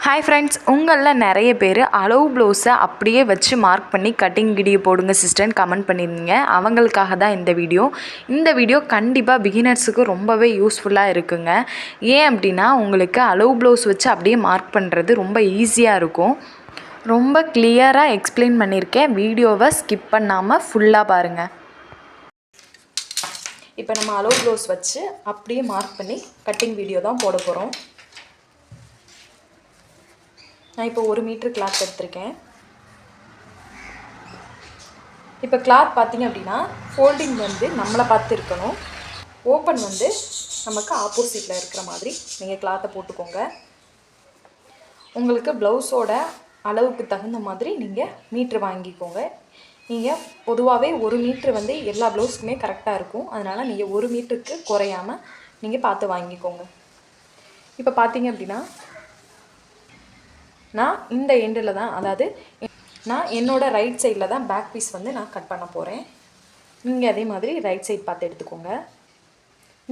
Hi friends, உங்களில் நிறைய பேர் அளவு ப்ளவுஸை அப்படியே வச்சு மார்க் பண்ணி கட்டிங் வீடியோ போடுங்க சிஸ்டர்னு கமெண்ட் பண்ணியிருந்தீங்க. அவங்களுக்காக தான் இந்த வீடியோ கண்டிப்பாக பிகினர்ஸுக்கு ரொம்பவே யூஸ்ஃபுல்லாக இருக்குங்க. ஏன் அப்படின்னா, உங்களுக்கு அளவு ப்ளவுஸ் வச்சு அப்படியே மார்க் பண்ணுறது ரொம்ப ஈஸியாக இருக்கும். ரொம்ப கிளியராக எக்ஸ்பிளைன் பண்ணியிருக்கேன். வீடியோவை ஸ்கிப் பண்ணாமல் ஃபுல்லாக பாருங்கள். இப்போ நம்ம அளவு ப்ளவுஸ் வச்சு அப்படியே மார்க் பண்ணி கட்டிங் வீடியோ தான் போட போகிறோம். நான் இப்போ 1 மீட்டர் கிளாத் எடுத்திருக்கேன். இப்போ கிளாத் பார்த்திங்க அப்படின்னா ஃபோல்டிங் வந்து நம்மளை பார்த்து இருக்கணும். ஓப்பன் வந்து நமக்கு ஆப்போசிட்டில் இருக்கிற மாதிரி நீங்கள் கிளாத்தை போட்டுக்கோங்க. உங்களுக்கு ப்ளவுஸோட அளவுக்கு தகுந்த மாதிரி நீங்கள் மீட்ரு வாங்கிக்கோங்க. நீங்கள் பொதுவாகவே 1 மீட்ரு வந்து எல்லா ப்ளவுஸுக்குமே கரெக்டாக இருக்கும். அதனால் நீங்கள் 1 மீட்டருக்கு குறையாமல் நீங்கள் பார்த்து வாங்கிக்கோங்க. இப்போ பார்த்திங்க அப்படின்னா நான் இந்த எண்டில் தான், அதாவது நான் என்னோடய ரைட் சைடில் தான் பேக் பீஸ் வந்து நான் கட் பண்ண போகிறேன். நீங்கள் அதே மாதிரி ரைட் சைட் பார்த்து எடுத்துக்கோங்க.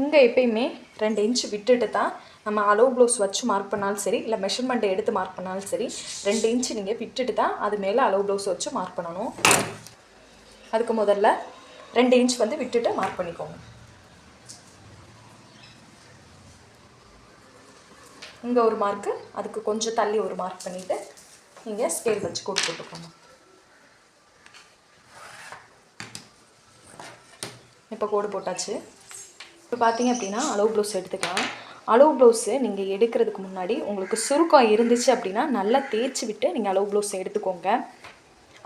இங்கே எப்பயுமே 2 இன்ச் விட்டுட்டு தான் நம்ம அளவு ப்ளவுஸ் வச்சு மார்க் பண்ணாலும் சரி, இல்லை மெஷர்மெண்ட்டை எடுத்து மார்க் பண்ணாலும் சரி, 2 இன்ச் நீங்கள் விட்டுட்டு தான் அது மேலே அளவு ப்ளவுஸ் வச்சு மார்க் பண்ணணும். அதுக்கு முதல்ல 2 இன்ச் வந்து விட்டுட்டு மார்க் பண்ணிக்கோங்க. இங்கே ஒரு மார்க்கு, அதுக்கு கொஞ்சம் தள்ளி ஒரு மார்க் பண்ணிவிட்டு நீங்கள் ஸ்கேல் வச்சு கோட் போட்டுக்கோங்க. இப்போ கோடு போட்டாச்சு. இப்போ பார்த்தீங்க அப்படின்னா அளவு ப்ளவுஸ் எடுத்துக்கலாம். அளவு ப்ளவுஸு நீங்கள் எடுக்கிறதுக்கு முன்னாடி உங்களுக்கு சுருக்கம் இருந்துச்சு அப்படின்னா நல்லா தேய்ச்சி விட்டு நீங்கள் அளவு ப்ளவுஸை எடுத்துக்கோங்க.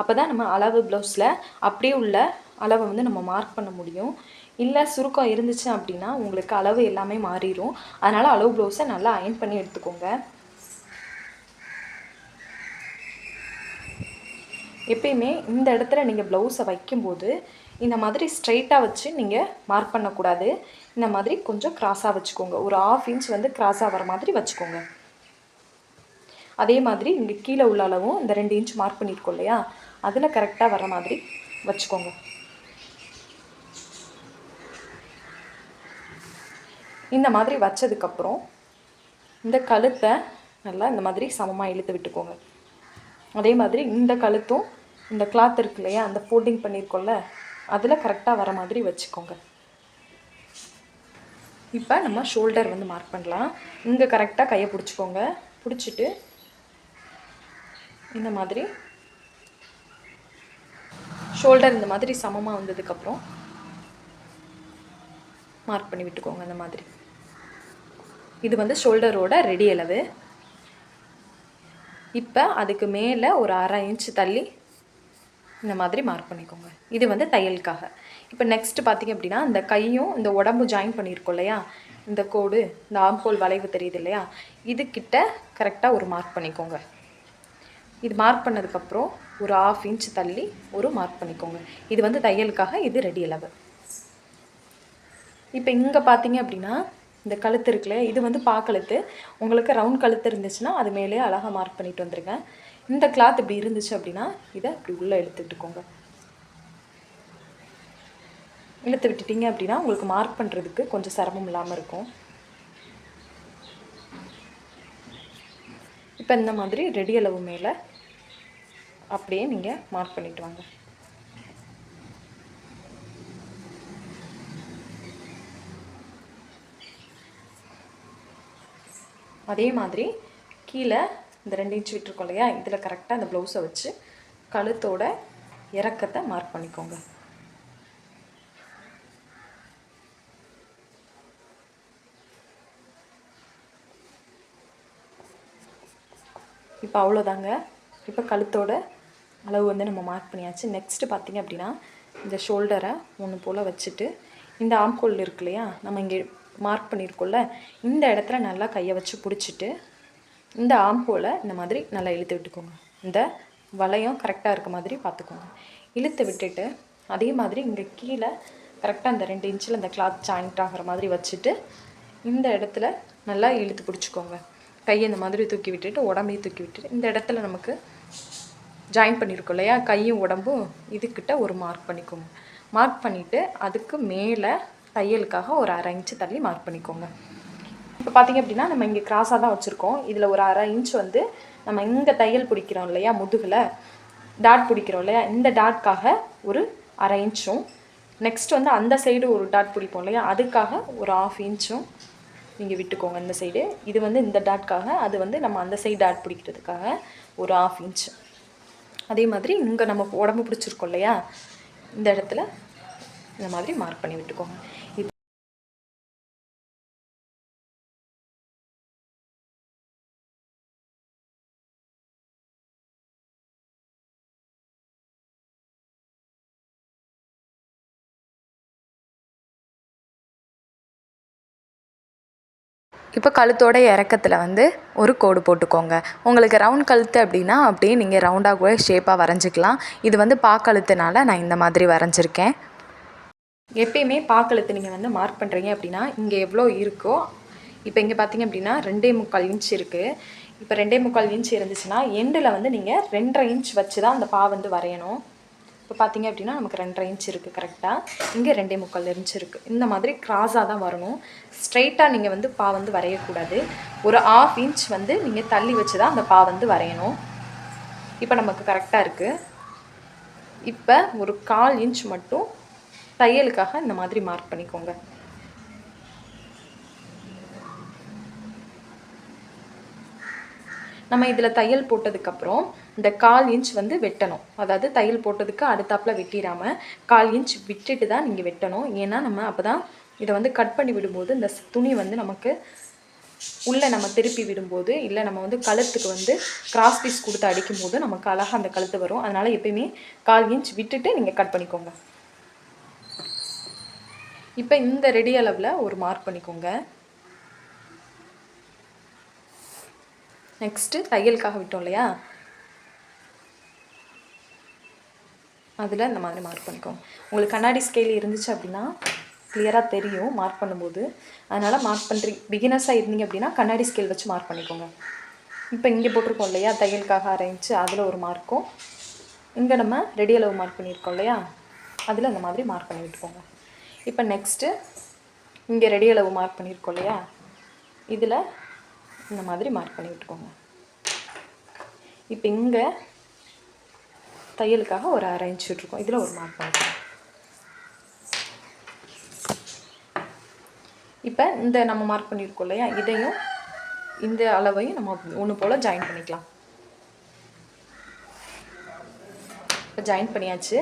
அப்போ தான் நம்ம அளவு ப்ளவுஸில் அப்படியே உள்ள அளவை வந்து நம்ம மார்க் பண்ண முடியும். இல்லை சுருக்கம் இருந்துச்சு அப்படின்னா உங்களுக்கு அளவு எல்லாமே மாறிடும். அதனால் அளவு ப்ளவுஸை நல்லா அயர்ன் பண்ணி எடுத்துக்கோங்க. எப்பயுமே இந்த இடத்துல நீங்கள் ப்ளவுஸை வைக்கும்போது இந்த மாதிரி ஸ்ட்ரைட்டாக வச்சு நீங்கள் மார்க் பண்ணக்கூடாது. இந்த மாதிரி கொஞ்சம் கிராஸாக வச்சுக்கோங்க. ஒரு 1/2 இன்ச் வந்து கிராஸாக வர மாதிரி வச்சுக்கோங்க. அதே மாதிரி இங்கே கீழே உள்ள அளவும் இந்த 2 இன்ச் மார்க் பண்ணியிருக்கோம் இல்லையா, அதில் கரெக்டாக வர மாதிரி வச்சுக்கோங்க. இந்த மாதிரி வச்சதுக்கப்புறம் இந்த கழுத்தை நல்லா இந்த மாதிரி சமமாக இழுத்து விட்டுக்கோங்க. அதே மாதிரி இந்த கழுத்தும் இந்த கிளாத் இருக்கு இல்லையா, அந்த ஃபோல்டிங் பண்ணியிருக்கோம்ல, அதில் கரெக்டாக வர மாதிரி வச்சுக்கோங்க. இப்போ நம்ம ஷோல்டர் வந்து மார்க் பண்ணலாம். இங்கே கரெக்டாக கையை பிடிச்சிக்கோங்க. பிடிச்சிட்டு இந்த மாதிரி ஷோல்டர் இந்த மாதிரி சமமாக வந்ததுக்கப்புறம் மார்க் பண்ணி விட்டுக்கோங்க. இந்த மாதிரி இது வந்து ஷோல்டரோட ரெடி அளவு. இப்போ அதுக்கு மேலே ஒரு 1/2 இன்ச் தள்ளி இந்த மாதிரி மார்க் பண்ணிக்கோங்க. இது வந்து தையலுக்காக. இப்போ நெக்ஸ்ட்டு பார்த்திங்க அப்படின்னா இந்த கையும் இந்த உடம்பு ஜாயின் பண்ணியிருக்கோம் இல்லையா, இந்த கோடு, இந்த ஆம்ஹோல் வளைவு தெரியுது இல்லையா, இதுக்கிட்ட கரெக்டாக ஒரு மார்க் பண்ணிக்கோங்க. இது மார்க் பண்ணதுக்கப்புறம் ஒரு 1/2 இன்ச் தள்ளி ஒரு மார்க் பண்ணிக்கோங்க. இது வந்து தையலுக்காக, இது ரெடி அளவு. இப்போ இங்கே பார்த்திங்க அப்படின்னா இந்த கழுத்து இருக்குல்ல, இது வந்து பாக்கழுத்து. உங்களுக்கு ரவுண்ட் கழுத்து இருந்துச்சுன்னா அது மேலே அழகாக மார்க் பண்ணிட்டு வந்துருங்க. இந்த கிளாத் இப்படி இருந்துச்சு அப்படின்னா இதை இப்படி உள்ளே இழுத்து விட்டுக்கோங்க. இழுத்து விட்டுட்டிங்க அப்படின்னா உங்களுக்கு மார்க் பண்ணுறதுக்கு கொஞ்சம் சிரமம் இல்லாமல் இருக்கும். இப்போ இந்த மாதிரி ரெடி அளவு மேலே அப்படியே நீங்கள் மார்க் பண்ணிட்டு வாங்க. அதே மாதிரி கீழே இந்த 2 இன்ச் விட்டுருக்கோம் இல்லையா, இதில் கரெக்டாக அந்த ப்ளவுஸை வச்சு கழுத்தோட இறக்கத்தை மார்க் பண்ணிக்கோங்க. இப்போ அவ்வளோதாங்க. இப்போ கழுத்தோட அளவு வந்து நம்ம மார்க் பண்ணியாச்சு. நெக்ஸ்ட்டு பார்த்திங்க அப்படின்னா இந்த ஷோல்டரை ஒன்று போல் வச்சுட்டு இந்த ஆம்கோல் இருக்கு இல்லையா, நம்ம இங்கே மார்க் பண்ணியிருக்கோம்ல, இந்த இடத்துல நல்லா கையை வச்சு பிடிச்சிட்டு இந்த ஆம்ஹோலை இந்த மாதிரி நல்லா இழுத்து விட்டுக்கோங்க. இந்த வளையம் கரெக்டாக இருக்க மாதிரி பார்த்துக்கோங்க. இழுத்து விட்டுட்டு அதே மாதிரி இங்கே கீழே கரெக்டாக இந்த 2 இன்ச்சில் இந்த கிளாத் ஜாயிண்ட் ஆகிற மாதிரி வச்சுட்டு இந்த இடத்துல நல்லா இழுத்து பிடிச்சிக்கோங்க. கையை இந்த மாதிரி தூக்கி விட்டுட்டு உடம்பையும் தூக்கி விட்டுட்டு இந்த இடத்துல நமக்கு ஜாயின் பண்ணியிருக்கோம் இல்லையா, கையும் உடம்பும், இதுக்கிட்ட ஒரு மார்க் பண்ணிக்கோங்க. மார்க் பண்ணிவிட்டு அதுக்கு மேலே தையலுக்காக ஒரு 1/2 இன்ச்சு தள்ளி மார்க் பண்ணிக்கோங்க. இப்போ பார்த்திங்க அப்படின்னா நம்ம இங்கே கிராஸாக தான் வச்சுருக்கோம். இதில் ஒரு 1/2 இன்ச் வந்து நம்ம இங்கே தையல் பிடிக்கிறோம் இல்லையா, முதுகில் டாட் பிடிக்கிறோம் இல்லையா, இந்த டாட்காக ஒரு 1/2 இன்ச்சும், நெக்ஸ்ட் வந்து அந்த சைடு ஒரு டாட் பிடிப்போம் இல்லையா, அதுக்காக ஒரு 1/2 இன்ச்சும் நீங்கள் விட்டுக்கோங்க இந்த சைடு. இது வந்து இந்த டாட்காக, அது வந்து நம்ம அந்த சைடு டாட் பிடிக்கிறதுக்காக ஒரு 1/2 இன்ச். அதே மாதிரி இங்கே நம்ம உடம்பு பிடிச்சிருக்கோம் இல்லையா, இந்த இடத்துல இந்த மாதிரி மார்க் பண்ணி விட்டுக்கோங்க. இப்போ கழுத்தோட இறக்கத்தில் வந்து ஒரு கோடு போட்டுக்கோங்க. உங்களுக்கு ரவுண்ட் கழுத்து அப்படின்னா அப்படியே நீங்கள் ரவுண்டாக கூட ஷேப்பாக வரைஞ்சிக்கலாம். இது வந்து பாக்கழுத்துனால நான் இந்த மாதிரி வரைஞ்சிருக்கேன். எப்பயுமே பாக்கழுத்து நீங்கள் வந்து மார்க் பண்ணுறீங்க அப்படின்னா இங்கே எவ்வளோ இருக்கோ, இப்போ இங்கே பார்த்தீங்க அப்படின்னா 2.25 இன்ச் இருக்குது. இப்போ 2.25 இன்ச் இருந்துச்சுன்னா எண்டில் வந்து நீங்கள் 2.5 இன்ச் வச்சு தான் அந்த பா வந்து வரையணும். இப்போ பார்த்தீங்க அப்படின்னா நமக்கு 2.5 இன்ச் இருக்குது கரெக்டாக. இங்கே 2.25 இன்ச் இருக்குது. இந்த மாதிரி கிராஸாக தான் வரணும். ஸ்ட்ரைட்டாக நீங்கள் வந்து பா வந்து வரையக்கூடாது. ஒரு 1/2 இன்ச் வந்து நீங்கள் தள்ளி வச்சு தான் அந்த பா வந்து வரையணும். இப்போ நமக்கு கரெக்டாக இருக்குது. இப்போ ஒரு 1/4 இன்ச் மட்டும் தையலுக்காக இந்த மாதிரி மார்க் பண்ணிக்கோங்க. நம்ம இதில் தையல் போட்டதுக்கப்புறம் இந்த 1/4 இன்ச் வந்து வெட்டணும். அதாவது தையல் போட்டதுக்கு அடுத்தாப்பில் வெட்டிடாமல் 1/4 இன்ச் விட்டுட்டு தான் நீங்கள் வெட்டணும். ஏன்னா நம்ம அப்போ தான் இதை வந்து கட் பண்ணி விடும்போது இந்த துணி வந்து நமக்கு உள்ளே நம்ம திருப்பி விடும்போது, இல்லை நம்ம வந்து கழுத்துக்கு வந்து கிராஸ் பீஸ் கொடுத்து அடிக்கும்போது நமக்கு அழகாக அந்த கழுத்து வரும். அதனால் எப்பயுமே 1/4 இன்ச் விட்டுட்டு நீங்கள் கட் பண்ணிக்கோங்க. இப்போ இந்த ரெடி அளவில் ஒரு மார்க் பண்ணிக்கோங்க. நெக்ஸ்ட்டு தையலுக்காக விட்டோம் இல்லையா, அதில் இந்த மாதிரி மார்க் பண்ணிக்கோங்க. உங்களுக்கு கண்ணாடி ஸ்கேல் இருந்துச்சு அப்படின்னா கிளியராக தெரியும் மார்க் பண்ணும்போது. அதனால் மார்க் பண்ணுறீங்க பிகினர்ஸாக இருந்தீங்க அப்படின்னா கண்ணாடி ஸ்கேல் வச்சு மார்க் பண்ணிக்கோங்க. இப்போ இங்கே போட்டிருக்கோம் இல்லையா தையலுக்காக 1/2 இன்ச்சு, அதில் ஒரு மார்க்கும், இங்கே நம்ம ரெடி அளவு மார்க் பண்ணியிருக்கோம் இல்லையா, அதில் இந்த மாதிரி மார்க் பண்ணி விட்டுக்கோங்க. இப்போ நெக்ஸ்ட்டு இங்கே ரெடி அளவு மார்க் பண்ணியிருக்கோம் இல்லையா, இதில் இந்த மாதிரி மார்க் பண்ணி விட்டுக்கோங்க. இப்போ இங்கே தையலுக்காக ஒரு 1/2 இன்ச் விட்டுருக்கோம், இதில் ஒரு மார்க் பண்ணிக்கோங்க. இப்போ இந்த நம்ம மார்க் பண்ணியிருக்கோம் இல்லையா, இதையும் இந்த அளவையும் நம்ம ஒன்று போல் ஜாயின் பண்ணிக்கலாம். இப்போ ஜாயின் பண்ணியாச்சு.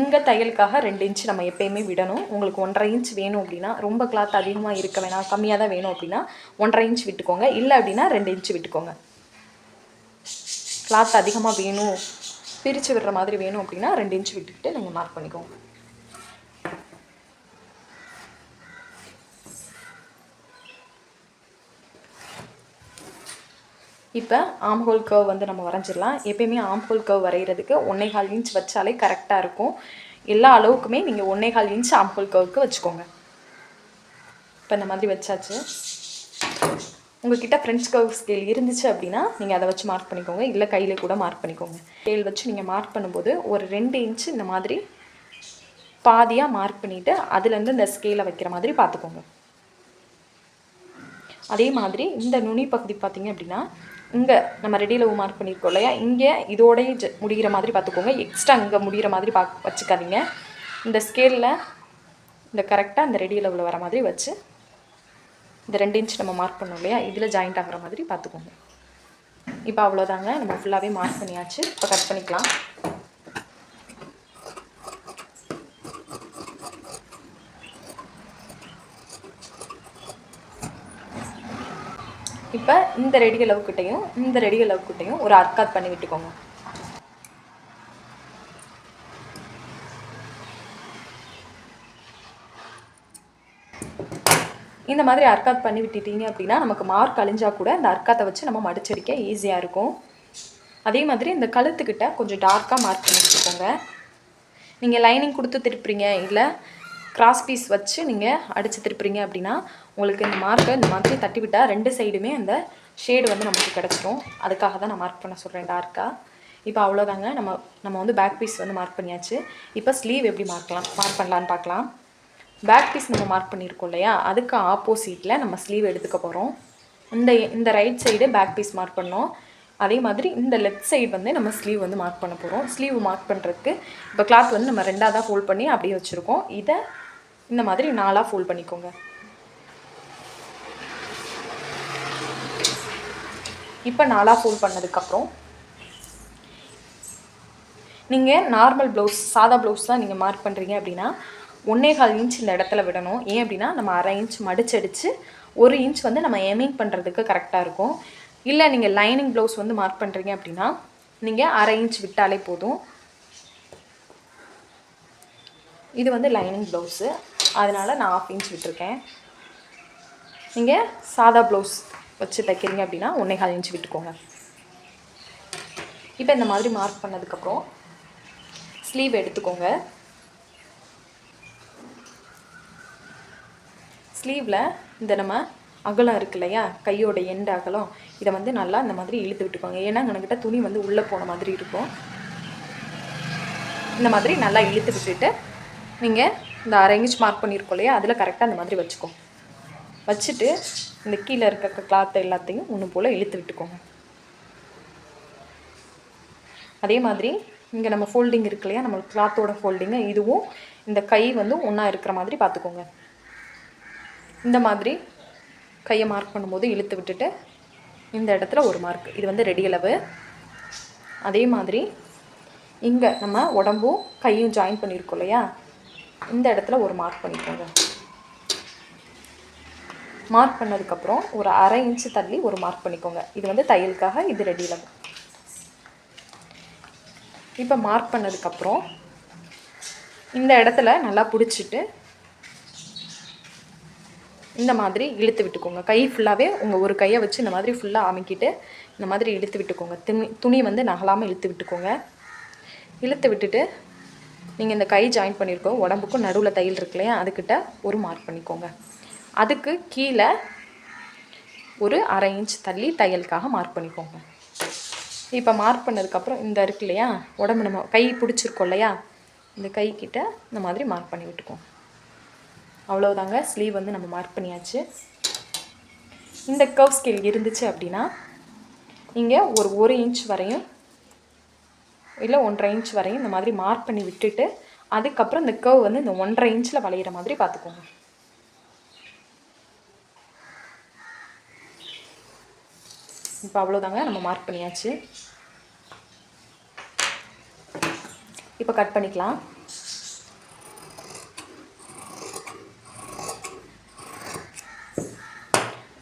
இங்கே தையலுக்காக 2 இன்ச் நம்ம எப்போயுமே விடணும். உங்களுக்கு 1/2 இன்ச் வேணும் அப்படின்னா, ரொம்ப கிளாத் அதிகமாக இருக்க வேணாம், கம்மியாக தான் வேணும் அப்படின்னா 1/2 இன்ச் விட்டுக்கோங்க. இல்லை அப்படின்னா 2 இன்ச் விட்டுக்கோங்க. கிளாத் அதிகமாக வேணும், பிரித்து விடுற மாதிரி வேணும் அப்படின்னா 2 இன்ச் விட்டுக்கிட்டு நீங்கள் மார்க் பண்ணிக்கோங்க. இப்போ ஆம்ஹோல் கர்வ் வந்து நம்ம வரைஞ்சிடலாம். எப்பயுமே ஆம்ஹோல் கர்வ் வரைகிறதுக்கு 1.25 இன்ச் வச்சாலே கரெக்டாக இருக்கும். எல்லா அளவுக்குமே நீங்கள் 1.25 இன்ச் ஆம்ஹோல் கர்வுக்கு வச்சுக்கோங்க. இப்போ இந்த மாதிரி வச்சாச்சு. உங்கள்கிட்ட ஃப்ரெஞ்ச் கர்வ் ஸ்கேல் இருந்துச்சு அப்படின்னா நீங்கள் அதை வச்சு மார்க் பண்ணிக்கோங்க. இல்லை கையில் கூட மார்க் பண்ணிக்கோங்க. ஸ்கேல் வச்சு நீங்கள் மார்க் பண்ணும்போது ஒரு 2 இன்ச்சு இந்த மாதிரி பாதியாக மார்க் பண்ணிவிட்டு அதுலேருந்து இந்த ஸ்கேலை வைக்கிற மாதிரி பார்த்துக்கோங்க. அதே மாதிரி இந்த நுனி பகுதி பார்த்திங்க அப்படின்னா இங்கே நம்ம ரெடி அளவு மார்க் பண்ணியிருக்கோம் இல்லையா, இங்கே இதோடய முடிகிற மாதிரி பார்த்துக்கோங்க. எக்ஸ்ட்ரா இங்கே முடிகிற மாதிரி வச்சுக்காதீங்க. இந்த ஸ்கேலில் இந்த கரெக்டாக இந்த ரெடி அளவில் வர மாதிரி வச்சு இந்த 2 இன்ச் நம்ம மார்க் பண்ணோம் இல்லையா, இதில் ஜாயிண்ட் ஆகிற மாதிரி பார்த்துக்கோங்க. இப்போ அவ்வளோதாங்க, நம்ம ஃபுல்லாகவே மார்க் பண்ணியாச்சு. இப்போ கட் பண்ணிக்கலாம். இப்போ இந்த ரெடி அளவுக்கிட்டையும் இந்த ரெடி அளவுக்கிட்டையும் ஒரு அர்க்காத் பண்ணி விட்டுக்கோங்க. இந்த மாதிரி அர்க்காத் பண்ணி விட்டுட்டீங்க அப்படின்னா நமக்கு மார்க் அழிஞ்சால் கூட இந்த அர்க்காத்தை வச்சு நம்ம மடிச்சடிக்க ஈஸியாக இருக்கும். அதே மாதிரி இந்த கழுத்துக்கிட்ட கொஞ்சம் டார்க்காக மார்க் பண்ணி வச்சுக்கோங்க. நீங்கள் லைனிங் கொடுத்து திருப்புறீங்க, இல்லை கிராஸ் பீஸ் வச்சு நீங்கள் அடித்து திருப்புறீங்க அப்படின்னா உங்களுக்கு இந்த மார்க்கை இந்த மாதிரி தட்டி விட்டால் 2 சைடுமே அந்த ஷேடு வந்து நமக்கு கிடச்சிரும். அதுக்காக தான் நான் மார்க் பண்ண சொல்கிறேன் டார்க்காக. இப்போ அவ்வளோதாங்க, நம்ம வந்து பேக் பீஸ் வந்து மார்க் பண்ணியாச்சு. இப்போ ஸ்லீவ் எப்படி மார்க் பண்ணலான்னு பார்க்கலாம். பேக் பீஸ் நம்ம மார்க் பண்ணியிருக்கோம் இல்லையா, அதுக்கு ஆப்போசிட்டில் நம்ம ஸ்லீவ் எடுத்துக்க போகிறோம். இந்த right side back piece mark பண்ணோம். அதே மாதிரி இந்த லெஃப்ட் சைடு வந்து நம்ம ஸ்லீவ் வந்து மார்க் பண்ண போகிறோம். ஸ்லீவ் மார்க் பண்ணுறதுக்கு இப்போ கிளாத் வந்து நம்ம 2ஆக தான் ஃபோல்ட் பண்ணி அப்படியே வச்சுருக்கோம். இதை இந்த மாதிரி 4ஆக ஃபோல்ட் பண்ணிக்கோங்க. இப்போ 4ஆக ஃபோல்ட் பண்ணதுக்கப்புறம் நீங்கள் நார்மல் ப்ளவுஸ், சாதா ப்ளவுஸ் தான் நீங்கள் மார்க் பண்ணுறீங்க அப்படின்னா 1.25 இன்ச் இந்த இடத்துல விடணும். ஏன் அப்படின்னா நம்ம 1/2 இன்ச் மடிச்சடிச்சு 1 இன்ச் வந்து நம்ம எமிங் பண்ணுறதுக்கு கரெக்டாக இருக்கும். இல்லை நீங்கள் லைனிங் ப்ளவுஸ் வந்து மார்க் பண்ணுறீங்க அப்படின்னா நீங்கள் 1/2 இன்ச் விட்டாலே போதும். இது வந்து லைனிங் ப்ளவுஸு, அதனால் நான் 1/2 இன்ச் விட்டுருக்கேன். நீங்கள் சாதா ப்ளவுஸ் வச்சு தைக்கிறீங்க அப்படின்னா 1.25 இன்ச் விட்டுக்கோங்க. இப்போ இந்த மாதிரி மார்க் பண்ணதுக்கப்புறம் ஸ்லீவ் எடுத்துக்கோங்க. ஸ்லீவில் இந்த நம்ம அகலம் இருக்கு இல்லையா, கையோட எண்டு அகலம், இதை வந்து நல்லா இந்த மாதிரி இழுத்து விட்டுக்கோங்க. ஏன்னா என்கிட்ட துணி வந்து உள்ளே போன மாதிரி இருக்கும். இந்த மாதிரி நல்லா இழுத்து விட்டுட்டு நீங்கள் இந்த 1/2 இன்ச் மார்க் பண்ணியிருக்கோம் இல்லையா, அதில் கரெக்டாக இந்த மாதிரி வச்சுட்டு இந்த கீழே இருக்க கிளாத் எல்லாத்தையும் ஒன்று போல் இழுத்து விட்டுக்கோங்க. அதே மாதிரி இங்கே நம்ம ஃபோல்டிங் இருக்கு இல்லையா, நம்ம கிளாத்தோட ஃபோல்டிங்கு, இதுவும் இந்த கை வந்து ஒன்றா இருக்கிற மாதிரி பார்த்துக்கோங்க. இந்த மாதிரி கையை மார்க் பண்ணும்போது இழுத்து விட்டுட்டு இந்த இடத்துல ஒரு மார்க், இது வந்து ரெடி அளவு. அதே மாதிரி இங்கே நம்ம உடம்பும் கையும் ஜாயின் பண்ணியிருக்கோம் இல்லையா, இந்த இடத்துல ஒரு மார்க் பண்ணிக்கோங்க. மார்க் பண்ணதுக்கப்புறம் ஒரு 1/2 இன்ச்சு தள்ளி ஒரு மார்க் பண்ணிக்கோங்க. இது வந்து தையலுக்காக, இது ரெடி அளவு. இப்போ மார்க் பண்ணதுக்கப்புறம் இந்த இடத்துல நல்லா பிடிச்சிட்டு இந்த மாதிரி இழுத்து விட்டுக்கோங்க. கை ஃபுல்லாகவே உங்கள் ஒரு கையை வச்சு இந்த மாதிரி ஃபுல்லாக அமுக்கிட்டு இந்த மாதிரி இழுத்து விட்டுக்கோங்க. துணி வந்து நகலாமல் இழுத்து விட்டுக்கோங்க. இழுத்து விட்டுட்டு நீங்கள் இந்த கை ஜாயின் பண்ணியிருக்கோம் உடம்புக்கும் நடுவில் தையல் இருக்கு இல்லையா, அதுக்கிட்ட ஒரு மார்க் பண்ணிக்கோங்க. அதுக்கு கீழே ஒரு 1/2 இன்ச் தள்ளி தையலுக்காக மார்க் பண்ணிக்கோங்க. இப்போ மார்க் பண்ணதுக்கப்புறம் இந்த இருக்கு இல்லையா, உடம்பு நம்ம கை பிடிச்சிருக்கோம் இல்லையா, இந்த கை கிட்ட இந்த மாதிரி மார்க் பண்ணி விட்டுக்கோங்க. அவ்வளோதாங்க, ஸ்லீவ் வந்து நம்ம மார்க் பண்ணியாச்சு. இந்த கர்வ் ஸ்கேல் இருந்துச்சு அப்படின்னா நீங்கள் ஒரு 1 இன்ச் வரையும் இல்லை 1.5 இன்ச் வரையும் இந்த மாதிரி மார்க் பண்ணி விட்டுட்டு அதுக்கப்புறம் இந்த கர்வ் வந்து இந்த 1.5 இன்ச்சில் வளையிற மாதிரி பார்த்துக்கோங்க. இப்போ அவ்வளோதாங்க, நம்ம மார்க் பண்ணியாச்சு. இப்போ கட் பண்ணிக்கலாம்.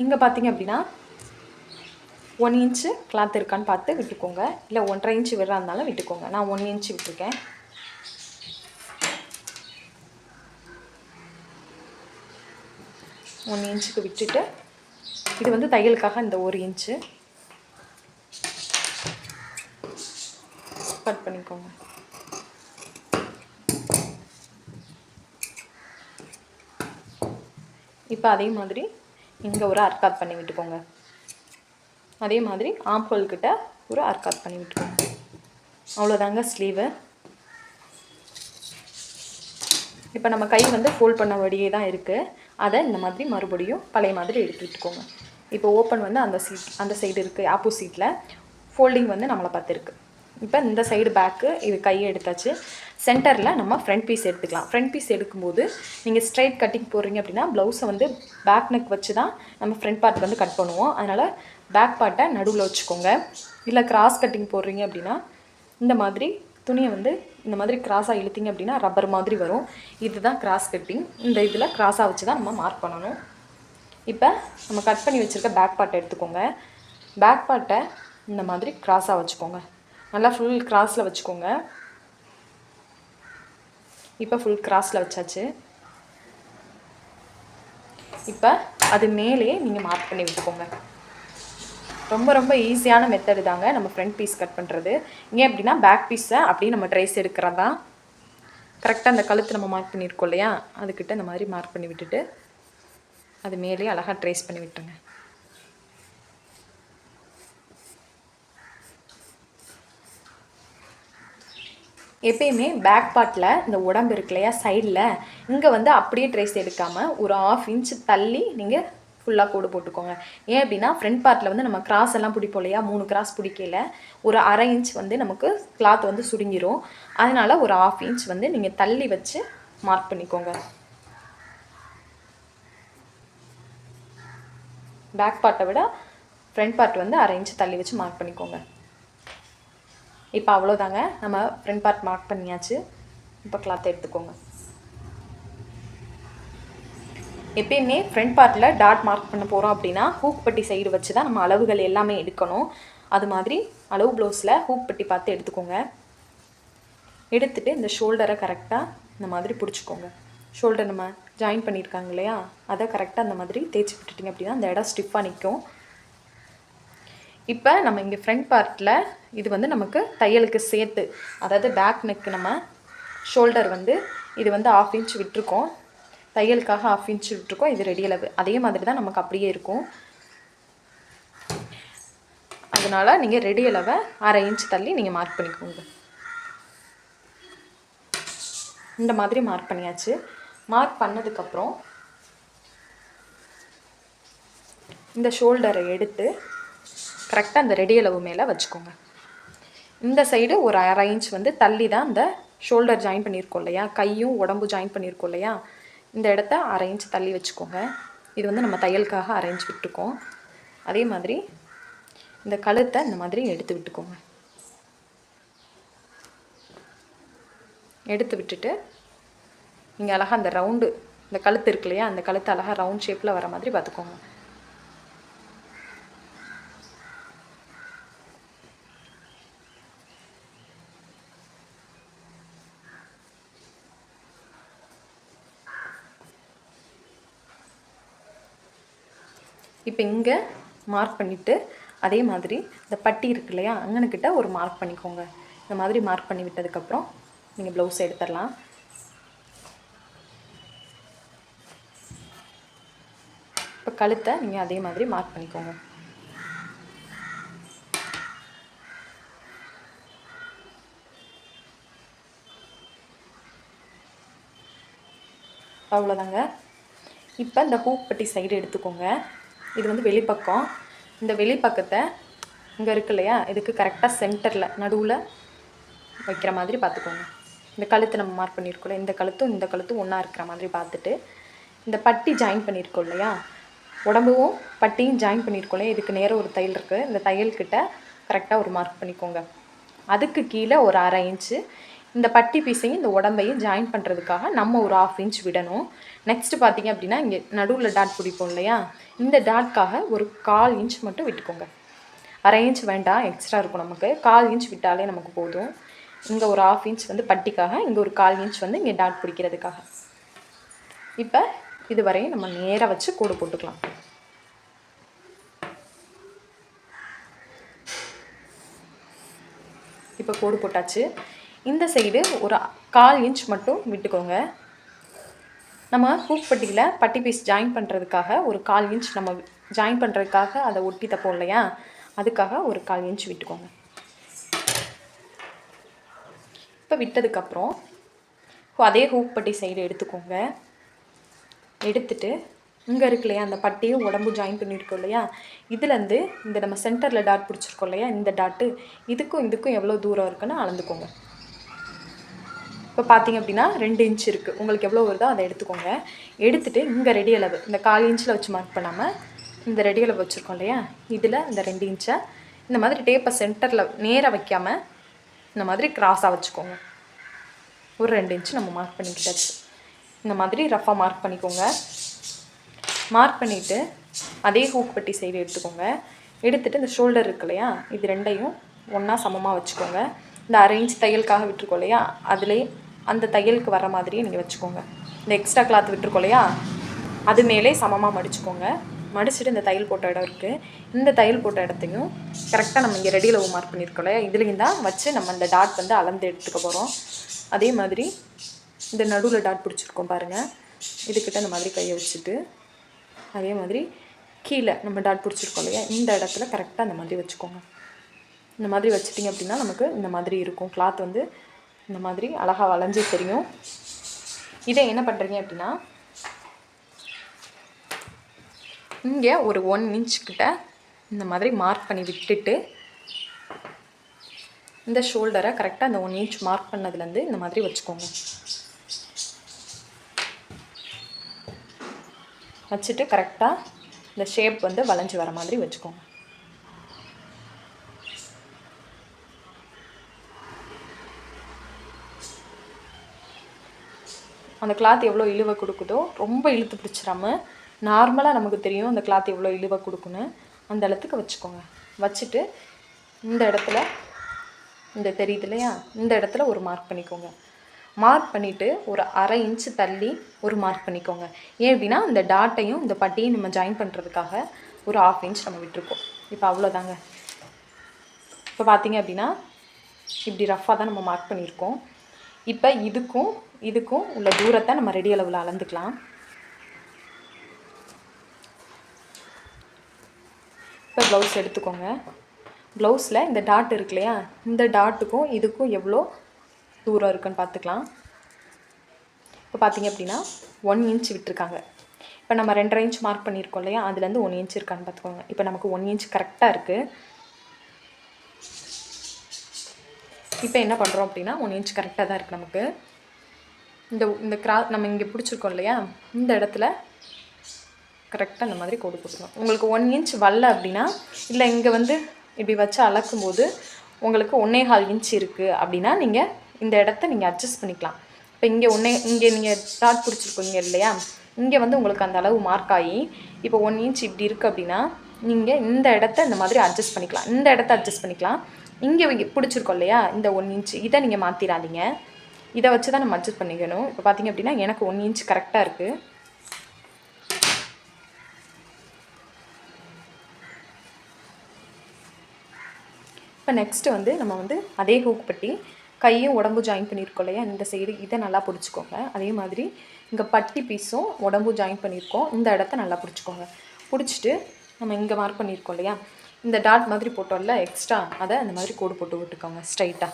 இங்கே பார்த்தீங்க அப்படின்னா 1 இன்ச்சு கிளாத் இருக்கான்னு பார்த்து விட்டுக்கோங்க. இல்லை 1.5 இன்ச்சு விடுறா இருந்தாலும் விட்டுக்கோங்க. நான் 1 இன்ச்சு விட்டுருக்கேன். ஒன் இன்ச்சுக்கு விட்டுட்டு இது வந்து தையலுக்காக இந்த 1 இன்ச்சு கட் பண்ணிக்கோங்க. இப்போ அதே மாதிரி இங்கே ஒரு அர்க்காத் பண்ணி விட்டுக்கோங்க. அதே மாதிரி ஆம்ஹோல் கிட்ட ஒரு அர்க்காத் பண்ணி விட்டுக்கோங்க. அவ்வளோதாங்க ஸ்லீவு. இப்போ நம்ம கை வந்து ஃபோல்ட் பண்ண வழியே தான் இருக்குது. அதை இந்த மாதிரி மறுபடியும் பழைய மாதிரி எடுத்து விட்டுக்கோங்க. இப்போ ஓப்பன் வந்து அந்த சைடு இருக்குது, ஆப்போசிட்டில் ஃபோல்டிங் வந்து நம்மளை பார்த்து இருக்குது. இப்போ இந்த சைடு பேக்கு, இது கையை எடுத்தாச்சு. சென்டரில் நம்ம ஃப்ரண்ட் பீஸ் எடுத்துக்கலாம். ஃப்ரண்ட் பீஸ் எடுக்கும்போது நீங்கள் ஸ்ட்ரைட் கட்டிங் போடுறீங்க அப்படின்னா ப்ளவுஸை வந்து பேக் நெக் வச்சு தான் நம்ம ஃப்ரண்ட் பார்ட் வந்து கட் பண்ணுவோம். அதனால் பேக் பார்ட்டை நடுவில் வச்சுக்கோங்க. இல்லை கிராஸ் கட்டிங் போடுறீங்க அப்படின்னா இந்த மாதிரி துணியை வந்து இந்த மாதிரி கிராஸாக இழுத்திங்க அப்படின்னா ரப்பர் மாதிரி வரும். இதுதான் கிராஸ் கட்டிங். இந்த இதில் கிராஸாக வச்சு தான் நம்ம மார்க் பண்ணணும். இப்போ நம்ம கட் பண்ணி வச்சுருக்க பேக் பார்ட்டை எடுத்துக்கோங்க. பேக் பார்ட்டை இந்த மாதிரி கிராஸாக வச்சுக்கோங்க. நல்லா ஃபுல் கிராஸில் வச்சுக்கோங்க. இப்போ ஃபுல் கிராஸில் வச்சாச்சு. இப்போ அது மேலேயே நீங்கள் மார்க் பண்ணி விட்டுக்கோங்க. ரொம்ப ரொம்ப ஈஸியான மெத்தடு தாங்க நம்ம ஃப்ரண்ட் பீஸ் கட் பண்ணுறது. ஏன் அப்படின்னா பேக் பீஸை அப்படியே நம்ம ட்ரேஸ் எடுக்கிறதா. கரெக்டாக அந்த கழுத்து நம்ம மார்க் பண்ணியிருக்கோம் இல்லையா, அதுக்கிட்ட இந்த மாதிரி மார்க் பண்ணி விட்டுட்டு அது மேலேயே அழகாக ட்ரேஸ் பண்ணி விட்டுருங்க. எப்பயுமே பேக் பார்ட்டில் இந்த உடம்பு இருக்கு இல்லையா, சைடில் இங்கே வந்து அப்படியே ட்ரேஸ் எடுக்காமல் ஒரு 1/2 இன்ச் தள்ளி நீங்கள் ஃபுல்லாக கோடு போட்டுக்கோங்க. ஏன் அப்படின்னா ஃப்ரண்ட் பார்ட்டில் வந்து நம்ம கிராஸ் எல்லாம் பிடிப்போம் இல்லையா, 3 கிராஸ் பிடிக்கல ஒரு 1/2 இன்ச் வந்து நமக்கு கிளாத் வந்து சுருங்கிரும். அதனால் ஒரு 1/2 இன்ச் வந்து நீங்கள் தள்ளி வச்சு மார்க் பண்ணிக்கோங்க. பேக் பார்ட்டை விட ஃப்ரண்ட் பார்ட் வந்து 1/2 இன்ச் தள்ளி வச்சு மார்க் பண்ணிக்கோங்க. இப்போ அவ்வளோதாங்க, நம்ம ஃப்ரண்ட் பார்ட் மார்க் பண்ணியாச்சு. இப்போ கிளாத் எடுத்துக்கோங்க. எப்பயுமே ஃப்ரண்ட் பார்ட்டில் டாட் மார்க் பண்ண போகிறோம் அப்படின்னா ஹூக் பட்டி சைடு வச்சு தான் நம்ம அளவுகள் எல்லாமே எடுக்கணும். அது மாதிரி அளவு ப்ளவுஸில் ஹூக் பட்டி பார்த்து எடுத்துக்கோங்க. எடுத்துகிட்டு இந்த ஷோல்டரை கரெக்டாக இந்த மாதிரி பிடிச்சிக்கோங்க. ஷோல்டர் நம்ம ஜாயின் பண்ணியிருக்காங்க இல்லையா, அதை கரெக்டாக அந்த மாதிரி தேய்ச்சி விட்டுட்டிங்க அப்படின்னா அந்த இடம் ஸ்டிஃபாக நிற்கும். இப்போ நம்ம இங்கே ஃப்ரண்ட் பார்ட்டில் இது வந்து நமக்கு தையலுக்கு சேர்த்து, அதாவது பேக் நெக்கு நம்ம ஷோல்டர் வந்து இது வந்து 1/2 இன்ச் விட்டுருக்கோம், தையலுக்காக 1/2 இன்ச் விட்டுருக்கோம். இது ரெடி அளவு அதே மாதிரி தான் நமக்கு அப்படியே இருக்கும். அதனால் நீங்கள் ரெடி அளவை 1/2 இன்ச் தள்ளி நீங்கள் மார்க் பண்ணிக்கோங்க. இந்த மாதிரி மார்க் பண்ணியாச்சு. மார்க் பண்ணதுக்கப்புறம் இந்த ஷோல்டரை எடுத்து கரெக்டாக அந்த ரெடி அளவு மேலே வச்சுக்கோங்க. இந்த சைடு ஒரு 1/2 இன்ச் வந்து தள்ளி தான் இந்த ஷோல்டர் ஜாயின் பண்ணியிருக்கோம் இல்லையா, கையும் உடம்பு ஜாயின் பண்ணியிருக்கோம் இல்லையா, இந்த இடத்த 1/2 இன்ச் தள்ளி வச்சுக்கோங்க. இது வந்து நம்ம தையலுக்காக 1/2 இன்ச் விட்டுருக்கோம். அதே மாதிரி இந்த கழுத்தை இந்த மாதிரி எடுத்து விட்டுக்கோங்க. எடுத்து விட்டுட்டு இங்கே அழகாக அந்த ரவுண்டு, இந்த கழுத்து இருக்கு இல்லையா, அந்த கழுத்து அழகாக ரவுண்ட் ஷேப்பில் வர மாதிரி பார்த்துக்கோங்க. இப்போ இங்கே மார்க் பண்ணிவிட்டு அதே மாதிரி இந்த பட்டி இருக்கு இல்லையா, அங்கனுக்கிட்ட ஒரு மார்க் பண்ணிக்கோங்க. இந்த மாதிரி மார்க் பண்ணி விட்டதுக்கப்புறம் நீங்கள் ப்ளவுஸ் எடுத்துடலாம். இப்போ கழுத்தை நீங்கள் அதே மாதிரி மார்க் பண்ணிக்கோங்க. அவ்வளோதாங்க. இப்போ இந்த ஹூக் பட்டி சைடு எடுத்துக்கோங்க. இது வந்து வெளிப்பக்கம். இந்த வெளிப்பக்கத்தை இங்கே இருக்கு இல்லையா, இதுக்கு கரெக்டாக சென்டரில் நடுவில் வைக்கிற மாதிரி பார்த்துக்கோங்க. இந்த கழுத்து நம்ம மார்க் பண்ணியிருக்கோம்ல, இந்த கழுத்தும் ஒன்றா இருக்கிற மாதிரி பார்த்துட்டு இந்த பட்டி ஜாயின் பண்ணியிருக்கோம் இல்லையா, உடம்பும் பட்டியும் ஜாயின் பண்ணியிருக்கோம் இல்லையா, இதுக்கு நேரம் ஒரு தையல் இருக்குது, இந்த தையல்கிட்ட கரெக்டாக ஒரு மார்க் பண்ணிக்கோங்க. அதுக்கு கீழே ஒரு 1/2 இன்ச்சு இந்த பட்டி பீஸையும் இந்த உடம்பையும் ஜாயின் பண்ணுறதுக்காக நம்ம ஒரு 1/2 இன்ச் விடணும். நெக்ஸ்ட்டு பார்த்திங்க அப்படின்னா இங்கே நடுவில் டாட் பிடிப்போம் இல்லையா, இந்த டாட்காக ஒரு 1/4 இன்ச் மட்டும் விட்டுக்கோங்க. 1/2 இன்ச் வேண்டாம், எக்ஸ்ட்ரா இருக்கும் நமக்கு. 1/4 இன்ச் விட்டாலே நமக்கு போதும். இங்கே ஒரு 1/2 இன்ச் வந்து பட்டிக்காக, இங்கே ஒரு 1/4 இன்ச் வந்து இங்கே டாட் பிடிக்கிறதுக்காக. இப்போ இது வரையும் நம்ம நேராக வச்சு கோடு போட்டுக்கலாம். இப்போ கோடு போட்டாச்சு. இந்த சைடு ஒரு 1/4 இன்ச் மட்டும் விட்டுக்கோங்க. நம்ம ஹூக் பட்டியில் பட்டி பீஸ் ஜாயின் பண்ணுறதுக்காக ஒரு 1/4 இன்ச் நம்ம ஜாயின் பண்ணுறதுக்காக அதை ஒட்டி தப்போம் இல்லையா, அதுக்காக ஒரு 1/4 இன்ச் விட்டுக்கோங்க. இப்போ விட்டதுக்கப்புறம் அதே ஹூக் பட்டி சைடு எடுத்துக்கோங்க. எடுத்துட்டு இங்கே இருக்கு இல்லையா, அந்த பட்டியும் உடம்பு ஜாயின் பண்ணியிருக்கோம் இல்லையா, இதுலேருந்து இந்த நம்ம சென்டரில் டாட் பிடிச்சிருக்கோம் இல்லையா, இந்த டாட்டு இதுக்கும் எவ்வளோ தூரம் இருக்குன்னு அளந்துக்கோங்க. இப்போ பார்த்திங்க அப்படின்னா 2 இன்ச் இருக்குது. உங்களுக்கு எவ்வளோ வருதோ அதை எடுத்துக்கோங்க. எடுத்துகிட்டு இங்கே ரெடி அளவு இந்த 1/4 இன்ச்சில் வச்சு மார்க் பண்ணாமல் இந்த ரெடி அளவு வச்சுருக்கோம் இல்லையா, இதில் இந்த 2 இன்ச்சை இந்த மாதிரி டேப்பை சென்டரில் நேராக வைக்காமல் இந்த மாதிரி கிராஸாக வச்சுக்கோங்க. ஒரு 2 இன்ச்சு நம்ம மார்க் பண்ணிக்கிட்டாச்சு. இந்த மாதிரி ரஃபாக மார்க் பண்ணிக்கோங்க. மார்க் பண்ணிவிட்டு அதே ஹூக் பட்டி சைடு எடுத்துக்கோங்க. எடுத்துகிட்டு இந்த ஷோல்டர் இருக்கு இல்லையா, இது ரெண்டையும் ஒன்றா சமமாக வச்சுக்கோங்க. இந்த 1/2 இன்ச் தையலுக்காக விட்டுருக்கோம் இல்லையா, அதுலேயே அந்த தையலுக்கு வர மாதிரியே நீங்கள் வச்சுக்கோங்க. இந்த எக்ஸ்ட்ரா கிளாத் விட்டுருக்கோம் இல்லையா, அது மேலே சமமாக மடிச்சுக்கோங்க. மடிச்சுட்டு இந்த தையல் போட்ட இடம் இருக்குது, இந்த தையல் போட்ட இடத்தையும் கரெக்டாக நம்ம இங்கே ரெடி அளவு மார்க் பண்ணியிருக்கோம் இல்லையா, இதுலேயும் தான் வச்சு நம்ம இந்த டாட் வந்து அளந்து எடுத்துக்க போகிறோம். அதே மாதிரி இந்த நடுவில் டாட் பிடிச்சிருக்கோம் பாருங்கள், இதுக்கிட்ட இந்த மாதிரி கையை வச்சுட்டு அதே மாதிரி கீழே நம்ம டாட் பிடிச்சிருக்கோம் இல்லையா, இந்த இடத்துல கரெக்டாக அந்த மாதிரி வச்சுக்கோங்க. இந்த மாதிரி வச்சுட்டிங்க அப்படின்னா நமக்கு இந்த மாதிரி இருக்கும். கிளாத் வந்து இந்த மாதிரி அழகாக வளைஞ்சு தெரியும். இதை என்ன பண்ணுறீங்க அப்படின்னா, இங்கே ஒரு 1 இன்ச் கிட்ட இந்த மாதிரி மார்க் பண்ணி விட்டுட்டு, இந்த ஷோல்டரை கரெக்டாக அந்த 1 இன்ச் மார்க் பண்ணதுலேருந்து இந்த மாதிரி வச்சுக்கோங்க. வச்சுட்டு கரெக்டாக இந்த ஷேப் வந்து வளைஞ்சு வர மாதிரி வச்சுக்கோங்க. அந்த கிளாத் எவ்வளோ இழுவை கொடுக்குதோ, ரொம்ப இழுத்து பிடிச்சிடாமல் நார்மலாக நமக்கு தெரியும் அந்த கிளாத் எவ்வளோ இழுவை கொடுக்குன்னு, அந்த இடத்துக்கு வச்சுக்கோங்க. வச்சுட்டு இந்த இடத்துல இந்த தெரியுது இல்லையா, இந்த இடத்துல ஒரு மார்க் பண்ணிக்கோங்க. மார்க் பண்ணிவிட்டு ஒரு 1/2 இன்ச்சு தள்ளி ஒரு மார்க் பண்ணிக்கோங்க. ஏன் அப்படின்னா இந்த டாட்டையும் இந்த பட்டியும் நம்ம ஜாயின் பண்ணுறதுக்காக ஒரு 1/2 இன்ச் நம்ம விட்டுருக்கோம். இப்போ அவ்வளோதாங்க. இப்போ பார்த்தீங்க அப்படின்னா இப்படி ரஃப்பாக தான் நம்ம மார்க் பண்ணியிருக்கோம். இப்போ இதுக்கும் உள்ள தூரத்தை நம்ம ரெடி அளவில் அளந்துக்கலாம். இப்போ ப்ளவுஸ் எடுத்துக்கோங்க. ப்ளவுஸில் இந்த டாட் இருக்கு இல்லையா, இந்த டாட்டுக்கும் இதுக்கும் எவ்வளோ தூரம் இருக்குன்னு பார்த்துக்கலாம். இப்போ பார்த்தீங்க அப்படின்னா 1 இன்ச் விட்டுருக்காங்க. இப்போ நம்ம 2.5 இன்ச் மார்க் பண்ணியிருக்கோம் இல்லையா, அதுலேருந்து 1 இன்ச் இருக்கான்னு பார்த்துக்கோங்க. இப்போ நமக்கு 1 இன்ச் கரெக்டாக இருக்குது. இப்போ என்ன பண்ணுறோம் அப்படின்னா 1 இன்ச் கரெக்டாக தான் இருக்குது நமக்கு. இந்த நம்ம இங்கே பிடிச்சிருக்கோம் இல்லையா, இந்த இடத்துல கரெக்டாக இந்த மாதிரி கோடு போட்டுக்கணும். உங்களுக்கு 1 இன்ச் வரல அப்படின்னா, இல்லை இங்கே வந்து இப்படி வச்சு அளக்கும்போது உங்களுக்கு 1.25 இன்ச் இருக்குது அப்படின்னா நீங்கள் இந்த இடத்த நீங்கள் அட்ஜஸ்ட் பண்ணிக்கலாம். இப்போ இங்கே நீங்கள் டாட் பிடிச்சிருக்கீங்க இல்லையா, இங்கே வந்து உங்களுக்கு அந்த அளவு மார்க் ஆகி இப்போ 1 இன்ச் இப்படி இருக்குது அப்படின்னா நீங்கள் இந்த இடத்த இந்த மாதிரி அட்ஜஸ்ட் பண்ணிக்கலாம். இந்த இடத்த அட்ஜஸ்ட் பண்ணிக்கலாம். இங்கே பிடிச்சிருக்கோம் இல்லையா, இந்த 1 இன்ச் இதை நீங்கள் மாற்றிடாதீங்க. இதை வச்சு தான் நம்ம அட்ஜஸ்ட் பண்ணிக்கணும். இப்போ பார்த்தீங்க அப்படின்னா எனக்கு 1 இன்ச் கரெக்டாக இருக்குது. இப்போ நெக்ஸ்ட்டு வந்து நம்ம வந்து அதே ஹூக் பட்டி கையும் உடம்பு ஜாயின் பண்ணியிருக்கோம் இல்லையா, இந்த சைடு இதை நல்லா பிடிச்சிக்கோங்க. அதே மாதிரி இங்கே பட்டி பீஸும் உடம்பு ஜாயின் பண்ணியிருக்கோம், இந்த இடத்த நல்லா பிடிச்சிக்கோங்க. பிடிச்சிட்டு நம்ம இங்கே மார்க் பண்ணியிருக்கோம் இல்லையா, இந்த டாட் மாதிரி போட்டோம்ல எக்ஸ்ட்ரா, அதை அந்த மாதிரி கோடு போட்டு விட்டுக்கோங்க ஸ்ட்ரைட்டாக.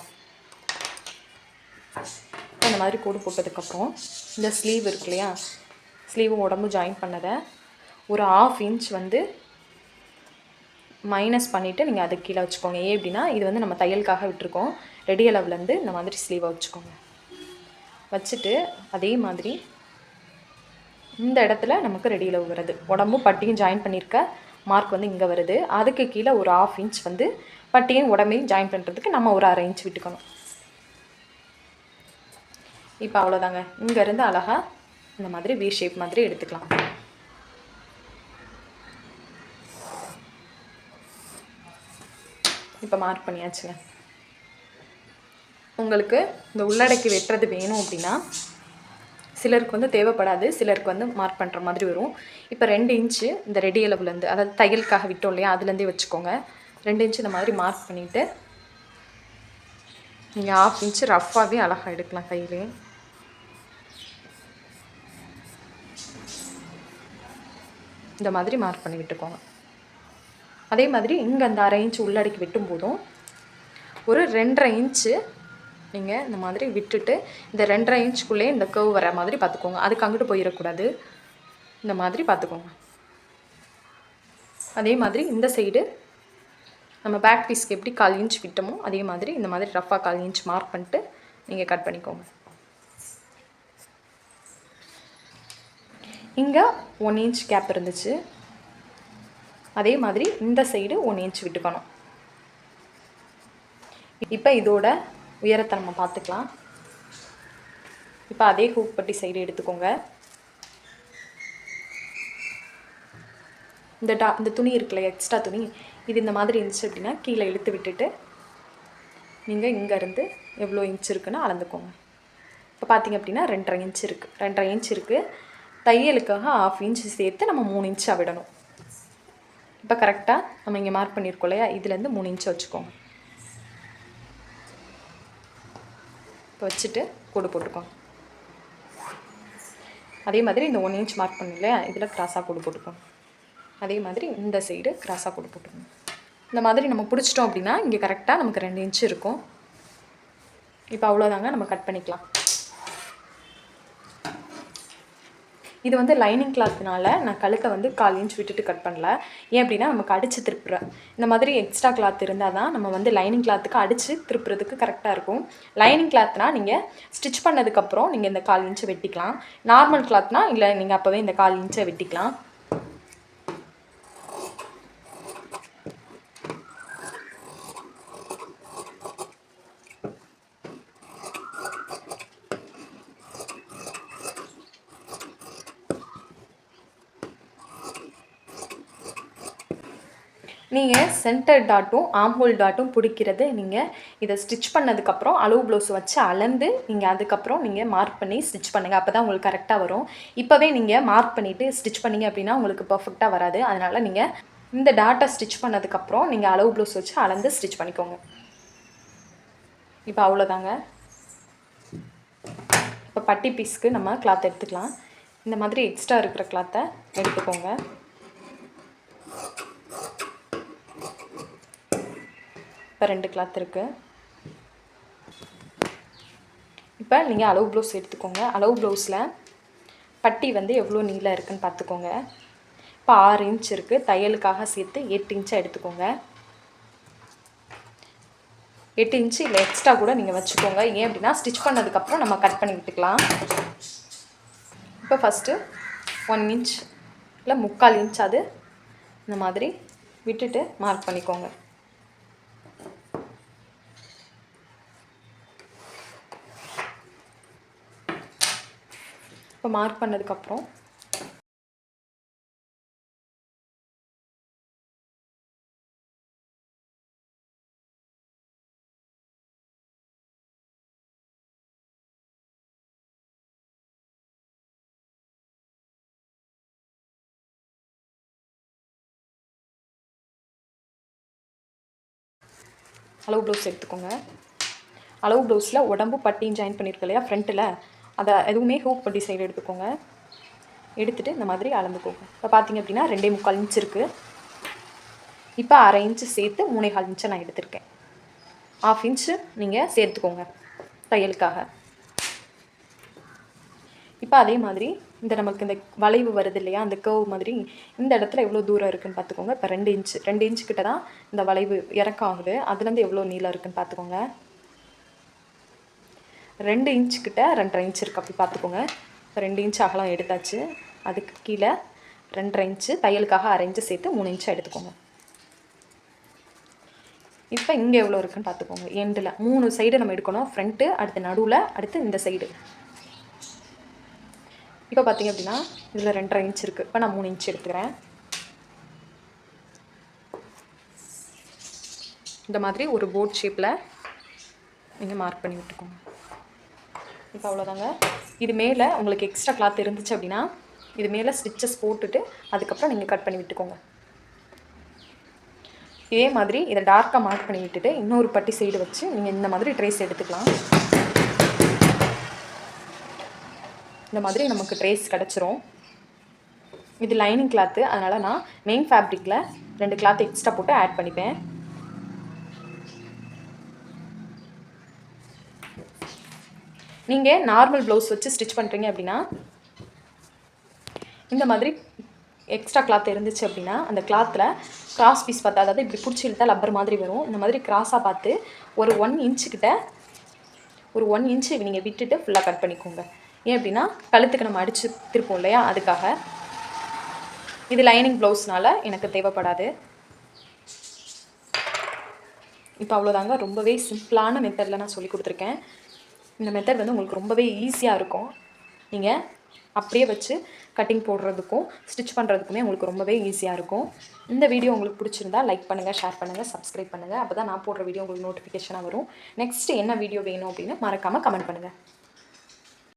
இந்த மாதிரி கோடு போட்டதுக்கப்புறம் இந்த ஸ்லீவ் இருக்கு இல்லையா, ஸ்லீவும் உடம்பு ஜாயின் பண்ணதை ஒரு 1/2 இன்ச் வந்து மைனஸ் பண்ணிவிட்டு நீங்கள் அதுக்கு கீழே வச்சுக்கோங்க. ஏன் அப்படின்னா இது வந்து நம்ம தையலுக்காக விட்டுருக்கோம். ரெடி அளவுலேருந்து இந்த மாதிரி ஸ்லீவை வச்சுக்கோங்க. வச்சுட்டு அதே மாதிரி இந்த இடத்துல நமக்கு ரெடி அளவு வருது, உடம்பும் பட்டியும் ஜாயின் பண்ணியிருக்க மார்க் வந்து இங்கே வருது. அதுக்கு கீழே ஒரு 1/2 இன்ச் வந்து பட்டியும் உடம்பையும் ஜாயின் பண்ணுறதுக்கு நம்ம ஒரு 1/2 இன்ச் விட்டுக்கணும். இப்போ அவ்வளோதாங்க. இங்கேருந்து அழகாக இந்த மாதிரி வி ஷேப் மாதிரி எடுத்துக்கலாம். இப்போ மார்க் பண்ணியாச்சுங்க. உங்களுக்கு இந்த உள்ளடக்கி வெட்டுறது வேணும் அப்படின்னா சிலருக்கு வந்து தேவைப்படாது, சிலருக்கு வந்து மார்க் பண்ணுற மாதிரி வரும். இப்போ 2 இன்ச்சு இந்த ரெடி அளவுலேருந்து, அதாவது தையலுக்காக விட்டோம் இல்லையா, அதுலேருந்தே வச்சுக்கோங்க. 2 இன்ச்சு இந்த மாதிரி மார்க் பண்ணிவிட்டு நீங்கள் 1/2 இன்ச்சு ரஃப்பாகவே அழகாக எடுக்கலாம் கையிலே. இந்த மாதிரி மார்க் பண்ணி விட்டுக்கோங்க. அதே மாதிரி இங்கே அந்த 1/2 இன்ச்சு உள்ளடக்கி வெட்டும் போதும் ஒரு 2.5 இன்ச்சு நீங்கள் இந்த மாதிரி விட்டுட்டு இந்த 2.5 இன்ச்சுக்குள்ளே இந்த கர்வ் வர மாதிரி பார்த்துக்கோங்க. அதுக்கு அங்கிட்டு போயிடக்கூடாது, இந்த மாதிரி பார்த்துக்கோங்க. அதே மாதிரி இந்த சைடு நம்ம பேக் பீஸ்க்கு எப்படி 1/4 இன்ச் விட்டோமோ அதே மாதிரி இந்த மாதிரி ரஃபாக 1/4 இன்ச் மார்க் பண்ணிட்டு நீங்கள் கட் பண்ணிக்கோங்க. இங்கே 1 இன்ச் கேப் இருந்துச்சு, அதே மாதிரி இந்த சைடு 1 இன்ச் விட்டுக்கணும். இப்போ இதோட உயரத்தை நம்ம பார்த்துக்கலாம். இப்போ அதே ஹூக் பட்டி சைடு எடுத்துக்கோங்க. இந்த துணி இருக்குல்ல, எக்ஸ்ட்ரா துணி, இது இந்த மாதிரி இருந்துச்சு அப்படின்னா கீழே இழுத்து விட்டுட்டு நீங்கள் இங்கேருந்து எவ்வளோ இன்ச் இருக்குன்னு அளந்துக்கோங்க. இப்போ பார்த்தீங்க அப்படின்னா 2.5 இன்ச் இருக்குது. 2.5 இன்ச் இருக்குது. தையலுக்காக 1/2 இன்ச் சேர்த்து நம்ம 3 இன்ச்சாக விடணும். இப்போ கரெக்டாக நம்ம இங்கே மார்க் பண்ணியிருக்கோம் இல்லையா, இதுலேருந்து 3 இன்ச் வச்சுக்கோங்க. இப்போ வச்சுட்டு கோடு போட்டுக்கோங்க. அதே மாதிரி இந்த 1 இன்ச் மார்க் பண்ணி இல்லையா, இதில் கிராஸாக கோடு போட்டுக்கோங்க. அதே மாதிரி இந்த சைடு கிராஸாக கோடு போட்டுக்கோங்க. இந்த மாதிரி நம்ம பிடிச்சிட்டோம் அப்படின்னா இங்கே கரெக்டாக நமக்கு 2 இன்ச் இருக்கும். இப்போ அவ்வளோதாங்க, நம்ம கட் பண்ணிக்கலாம். இது வந்து லைனிங் கிளாத்னால நான் கழுத்தை வந்து 1/4 இன்ச் விட்டுட்டு கட் பண்ணல. ஏன் அப்படின்னா நமக்கு அடித்து திருப்புறேன். இந்த மாதிரி எக்ஸ்ட்ரா கிளாத் இருந்தால் தான் நம்ம வந்து லைனிங் கிளாத்துக்கு அடித்து திருப்புறதுக்கு கரெக்டாக இருக்கும். லைனிங் கிளாத்னால் நீங்கள் ஸ்டிச் பண்ணதுக்கப்புறம் நீங்கள் இந்த 1/4 இன்ச்சை வெட்டிக்கலாம். நார்மல் கிளாத்னால் இல்லை, நீங்கள் அப்போவே இந்த 1/4 இன்ச்சை வெட்டிக்கலாம். நீங்கள் சென்டர் டாட்டும் ஆம்ஹோல் டாட்டும் பிடிக்கிறது நீங்கள் இதை ஸ்டிச் பண்ணதுக்கப்புறம் அளவு ப்ளவுஸ் வச்சு அளந்து நீங்கள் அதுக்கப்புறம் நீங்கள் மார்க் பண்ணி ஸ்டிச் பண்ணுங்கள். அப்போ தான் உங்களுக்கு கரெக்டாக வரும். இப்போவே நீங்கள் மார்க் பண்ணிவிட்டு ஸ்டிச் பண்ணிங்க அப்படின்னா உங்களுக்கு பர்ஃபெக்டாக வராது. அதனால் நீங்கள் இந்த டாட்டை ஸ்டிச் பண்ணதுக்கப்புறம் நீங்கள் அளவு ப்ளவுஸ் வச்சு அளந்து ஸ்டிச் பண்ணிக்கோங்க. இப்போ அவ்வளோதாங்க. இப்போ பட்டி பீஸ்க்கு நம்ம கிளாத் எடுத்துக்கலாம். இந்த மாதிரி எக்ஸ்ட்ரா இருக்கிற கிளாத்தை எடுத்துக்கோங்க. இப்போ 2 கிளாத் இருக்குது. இப்போ நீங்கள் அளவு ப்ளவுஸ் எடுத்துக்கோங்க. அளவு ப்ளவுஸில் பட்டி வந்து எவ்வளோ நீளம் இருக்குதுன்னு பார்த்துக்கோங்க. இப்போ 6 இன்ச் இருக்குது. தையலுக்காக சேர்த்து 8 இன்ச்சாக எடுத்துக்கோங்க. 8 இன்ச்சு இல்லை எக்ஸ்ட்ரா கூட நீங்கள் வச்சுக்கோங்க. ஏன் அப்படின்னா ஸ்டிச் பண்ணதுக்கப்புறம் நம்ம கட் பண்ணி விட்டுக்கலாம். இப்போ ஃபஸ்ட்டு 1 இன்ச் இல்லை 3/4 இன்ச் அது இந்த மாதிரி விட்டுட்டு மார்க் பண்ணிக்கோங்க. இப்போ மார்க் பண்ணதுக்கப்புறம் அளவு ப்ளவுஸ் எடுத்துக்கோங்க. அளவு ப்ளவுஸில் உடம்பு பட்டியும் ஜாயின் பண்ணியிருக்கு இல்லையா ஃப்ரண்ட்டில், அதை எதுவுமே ஹூக் பட்டி சைடு எடுத்துக்கோங்க. எடுத்துகிட்டு இந்த மாதிரி அளந்துக்கோங்க. இப்போ பார்த்தீங்க அப்படின்னா 2.25 இன்ச் இருக்குது. இப்போ 1/2 இன்ச்சு சேர்த்து 3.25 இன்ச்சை நான் எடுத்திருக்கேன். 1/2 இன்ச்சு நீங்கள் சேர்த்துக்கோங்க தையலுக்காக. இப்போ அதே மாதிரி இந்த நமக்கு இந்த வளைவு வருது இல்லையா, அந்த கர்வ் மாதிரி இந்த இடத்துல எவ்வளோ தூரம் இருக்குதுன்னு பார்த்துக்கோங்க. இப்போ 2 இன்ச்சு கிட்ட தான் இந்த வளைவு இறக்கம் ஆகுது. அதுலேருந்து எவ்வளோ நீளம் இருக்குதுன்னு பார்த்துக்கோங்க. 2 இன்ச்சு கிட்ட 2.5 இன்ச் இருக்குது. அப்படி பார்த்துக்கோங்க. இப்போ 2 இன்ச் அகலம் எடுத்தாச்சு. அதுக்கு கீழே 2.5 இன்ச்சு தையலுக்காக 1/2 இன்ச்சு சேர்த்து 3 இன்ச்சு எடுத்துக்கோங்க. இப்போ இங்கே எவ்வளோ இருக்குதுன்னு பார்த்துக்கோங்க. எண்டில் 3 சைடு நம்ம எடுக்கணும். ஃப்ரண்ட்டு, அடுத்து நடுவில், அடுத்து இந்த சைடு. இப்போ பார்த்தீங்க அப்படின்னா இதில் 2.5 இன்ச் இருக்குது. இப்போ நான் 3 இன்ச் எடுத்துக்கிறேன். இந்த மாதிரி ஒரு போட் ஷேப்பில் நீங்கள் மார்க் பண்ணி விட்டுக்கோங்க. இப்போ அவ்வளோதாங்க. இது மேலே உங்களுக்கு எக்ஸ்ட்ரா கிளாத் இருந்துச்சு அப்படின்னா இது மேலே ஸ்டிச்சஸ் போட்டுட்டு அதுக்கப்புறம் நீங்கள் கட் பண்ணி விட்டுக்கோங்க. இதே மாதிரி இதை டார்க்காக மார்க் பண்ணி விட்டுட்டு இன்னொரு பட்டி சைடு வச்சு நீங்கள் இந்த மாதிரி ட்ரேஸ் எடுத்துக்கலாம். இந்த மாதிரி நமக்கு ட்ரேஸ் கிடச்சிரும். இது லைனிங் கிளாத்து, அதனால் நான் மெயின் ஃபேப்ரிக்கில் 2 கிளாத் எக்ஸ்ட்ரா போட்டு ஆட் பண்ணிப்பேன். நீங்கள் நார்மல் ப்ளவுஸ் வச்சு ஸ்டிச் பண்ணுறீங்க அப்படின்னா இந்த மாதிரி எக்ஸ்ட்ரா கிளாத் இருந்துச்சு அப்படின்னா அந்த கிளாத்தில் கிராஸ் பீஸ் பார்த்து, அதாவது இப்படி பிடிச்சி இழுத்தா லப்பர் மாதிரி வரும். இந்த மாதிரி கிராஸாக பார்த்து ஒரு 1 இன்ச்சுக்கிட்ட ஒரு 1 இன்ச்சு நீங்கள் விட்டுட்டு ஃபுல்லாக கட் பண்ணிக்கோங்க. ஏன் அப்படின்னா கழுத்துக்கு நம்ம அடித்து திருப்போம் இல்லையா, அதுக்காக. இது லைனிங் ப்ளவுஸ்னால் எனக்கு தேவைப்படாது. இப்போ அவ்வளோதாங்க. ரொம்பவே சிம்பிளான மெத்தடில் நான் சொல்லி கொடுத்துருக்கேன். இந்த மெத்தட் வந்து உங்களுக்கு ரொம்பவே ஈஸியாக இருக்கும். நீங்கள் அப்படியே வச்சு கட்டிங் போடுறதுக்கும் ஸ்டிச் பண்ணுறதுக்குமே உங்களுக்கு ரொம்பவே ஈஸியாக இருக்கும். இந்த வீடியோ உங்களுக்கு பிடிச்சிருந்தா லைக் பண்ணுங்கள், ஷேர் பண்ணுங்கள், சப்ஸ்கிரைப் பண்ணுங்கள். அப்போ தான் நான் போடுற வீடியோ உங்களுக்கு நோட்டிஃபிகேஷனாக வரும். நெக்ஸ்ட்டு என்ன வீடியோ வேணும் அப்படின்னு மறக்காமல் கமெண்ட் பண்ணுங்கள்.